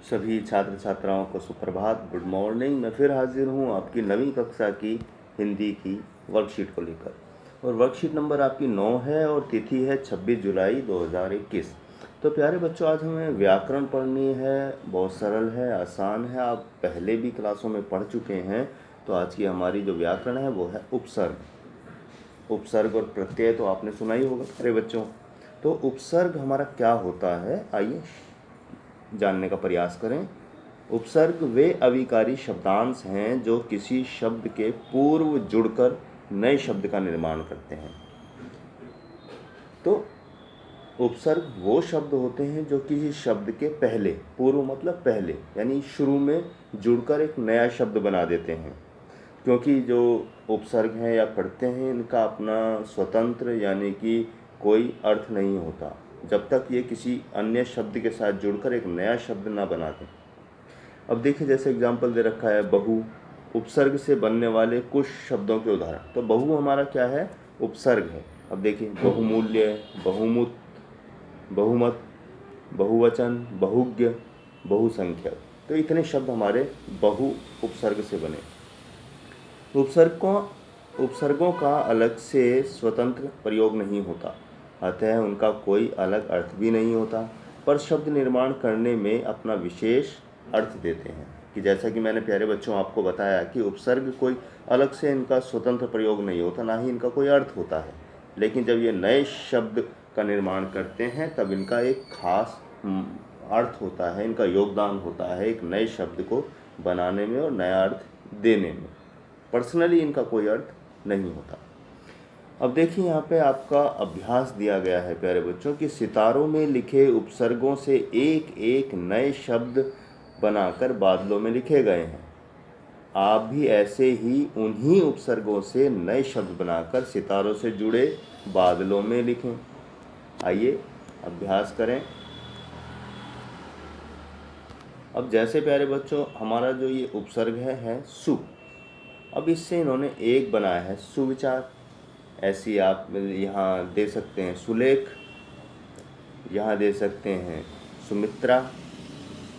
सभी छात्र छात्राओं को सुप्रभात, गुड मॉर्निंग। मैं फिर हाजिर हूँ आपकी नवीं कक्षा की हिंदी की वर्कशीट को लेकर, और वर्कशीट नंबर आपकी 9 है और तिथि है 26 जुलाई 2021। तो प्यारे बच्चों, आज हमें व्याकरण पढ़नी है। बहुत सरल है, आसान है, आप पहले भी क्लासों में पढ़ चुके हैं। तो आज की हमारी जो व्याकरण है वो है उपसर्ग। उपसर्ग और प्रत्यय तो आपने सुना ही होगा प्यारे बच्चों। तो उपसर्ग हमारा क्या होता है, आइए जानने का प्रयास करें। उपसर्ग वे अविकारी शब्दांश हैं जो किसी शब्द के पूर्व जुड़कर नए शब्द का निर्माण करते हैं। तो उपसर्ग वो शब्द होते हैं जो किसी शब्द के पहले, पूर्व मतलब पहले, यानी शुरू में जुड़कर एक नया शब्द बना देते हैं। क्योंकि जो उपसर्ग हैं या प्रत्यय हैं, इनका अपना स्वतंत्र यानी कि कोई अर्थ नहीं होता जब तक ये किसी अन्य शब्द के साथ जुड़कर एक नया शब्द ना बना दें। अब देखिए, जैसे एग्जाम्पल दे रखा है बहु, उपसर्ग से बनने वाले कुछ शब्दों के उदाहरण। तो बहु हमारा क्या है, उपसर्ग है। अब देखिए, बहुमूल्य, बहुमुत, बहुमत, बहुवचन, बहुज्ञ, बहुसंख्यक। तो इतने शब्द हमारे बहु उपसर्ग से बने। उपसर्गों का अलग से स्वतंत्र प्रयोग नहीं होता, अतः उनका कोई अलग अर्थ भी नहीं होता, पर शब्द निर्माण करने में अपना विशेष अर्थ देते हैं। कि जैसा कि मैंने प्यारे बच्चों आपको बताया कि उपसर्ग कोई अलग से इनका स्वतंत्र प्रयोग नहीं होता, ना ही इनका कोई अर्थ होता है। लेकिन जब ये नए शब्द का निर्माण करते हैं तब इनका एक खास अर्थ होता है, इनका योगदान होता है एक नए शब्द को बनाने में और नया अर्थ देने में। पर्सनली इनका कोई अर्थ नहीं होता। अब देखिए, यहाँ पे आपका अभ्यास दिया गया है प्यारे बच्चों कि सितारों में लिखे उपसर्गों से एक एक नए शब्द बनाकर बादलों में लिखे गए हैं। आप भी ऐसे ही उन्हीं उपसर्गों से नए शब्द बनाकर सितारों से जुड़े बादलों में लिखें। आइए अभ्यास करें। अब जैसे प्यारे बच्चों, हमारा जो ये उपसर्ग है सु। अब इससे इन्होंने एक बनाया है सुविचार। ऐसी आप यहाँ दे सकते हैं सुलेख, यहाँ दे सकते हैं सुमित्रा,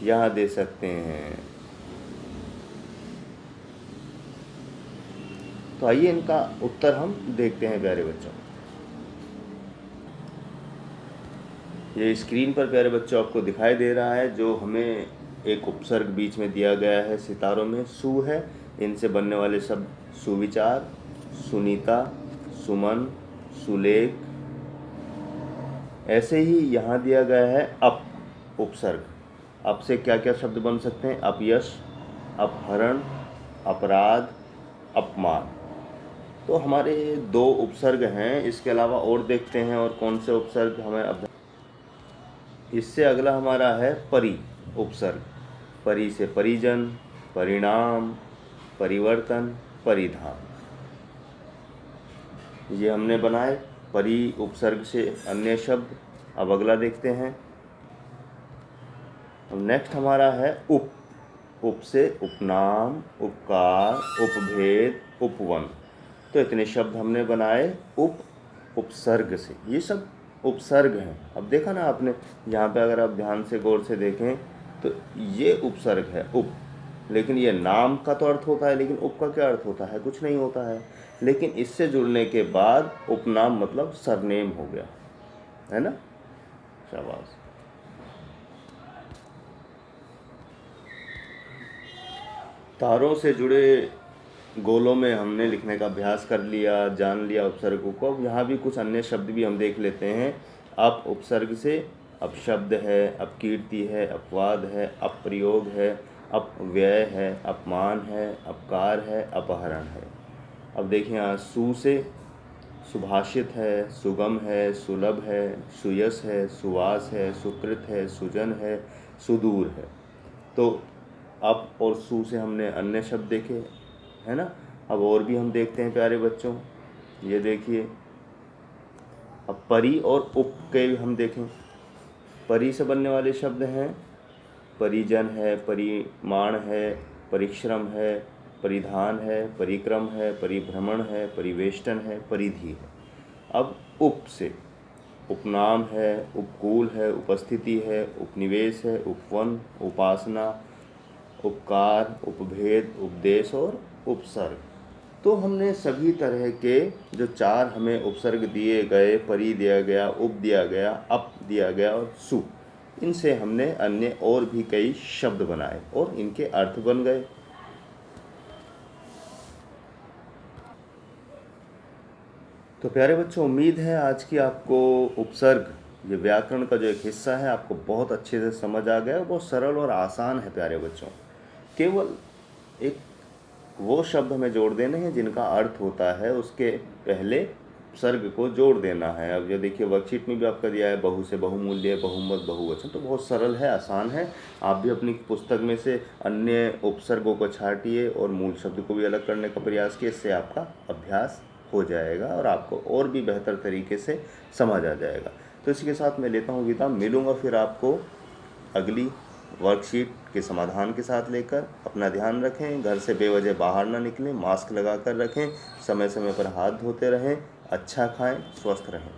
यहाँ दे सकते हैं। तो आइए इनका उत्तर हम देखते हैं प्यारे बच्चों। ये स्क्रीन पर प्यारे बच्चों आपको दिखाई दे रहा है जो हमें एक उपसर्ग बीच में दिया गया है। सितारों में सु है, इनसे बनने वाले शब्द सुविचार, सुनीता, सुमन, सुलेख। ऐसे ही यहाँ दिया गया है अप उपसर्ग। अप से क्या क्या शब्द बन सकते हैं, अपयश, अपहरण, अपराध, अपमान। तो हमारे दो उपसर्ग हैं, इसके अलावा और देखते हैं और कौन से उपसर्ग हमें। इससे अगला हमारा है परि उपसर्ग। परि से परिजन, परिणाम, परिवर्तन, परिधान। ये हमने बनाए परि उपसर्ग से अन्य शब्द। अब अगला देखते हैं। नेक्स्ट हमारा है उप। उप से उपनाम, उपकार, उपभेद, उपवन। तो इतने शब्द हमने बनाए उपसर्ग से। ये सब उपसर्ग हैं। अब देखा ना आपने, यहाँ पे अगर आप ध्यान से गौर से देखें तो ये उपसर्ग है उप। लेकिन ये नाम का तो अर्थ होता है, लेकिन उप का क्या अर्थ होता है, कुछ नहीं होता है। लेकिन इससे जुड़ने के बाद उपनाम मतलब सरनेम हो गया, है ना। शाबाश। तारों से जुड़े गोलों में हमने लिखने का अभ्यास कर लिया, जान लिया उपसर्गों को। अब यहाँ भी कुछ अन्य शब्द भी हम देख लेते हैं। अप उपसर्ग से अपशब्द है, अपकीर्ति है, अपवाद है, अप्रयोग है, अपव्यय है, अपमान है, अपकार है, अपहरण है। अब देखिए, यहाँ सु से सुभाषित है, सुगम है, सुलभ है, सुयस है, सुवास है, सुकृत है, सुजन है, सुदूर है। तो अप और सु से हमने अन्य शब्द देखे, है ना। अब और भी हम देखते हैं प्यारे बच्चों। ये देखिए, अब परि और उप के हम देखें। परि से बनने वाले शब्द हैं परिजन है, परिमाण है, परिश्रम है, परिधान है, परिक्रम है, परिभ्रमण है, परिवेष्टन है, परिधि है। अब उप से, उपनाम है, उपकूल है, उपस्थिति है, उपनिवेश है, उपवन, उपासना, उपकार, उपभेद, उपदेश और उपसर्ग। तो हमने सभी तरह के जो 4 हमें उपसर्ग दिए गए, परि दिया गया, उप दिया गया, अप दिया गया और सु, इनसे हमने अन्य और भी कई शब्द बनाए और इनके अर्थ बन गए। तो प्यारे बच्चों, उम्मीद है आज की आपको उपसर्ग, ये व्याकरण का जो एक हिस्सा है, आपको बहुत अच्छे से समझ आ गया। बहुत सरल और आसान है प्यारे बच्चों। केवल एक वो शब्द हमें जोड़ देने हैं जिनका अर्थ होता है, उसके पहले उपसर्ग को जोड़ देना है। अब ये देखिए वर्कशीट में भी आपका दिया है बहु से बहुमूल्य, बहुमत, बहुवचन। तो बहुत सरल है, आसान है। आप भी अपनी पुस्तक में से अन्य उपसर्गों को छांटिए और मूल शब्द को भी अलग करने का प्रयास किए। इससे आपका अभ्यास हो जाएगा और आपको और भी बेहतर तरीके से समझ आ जाएगा। तो इसी के साथ मैं लेता हूँ विदा। मिलूँगा फिर आपको अगली वर्कशीट के समाधान के साथ लेकर। अपना ध्यान रखें, घर से बेवजह बाहर ना निकलें, मास्क लगा कर रखें, समय समय पर हाथ धोते रहें, अच्छा खाएं, स्वस्थ रहें।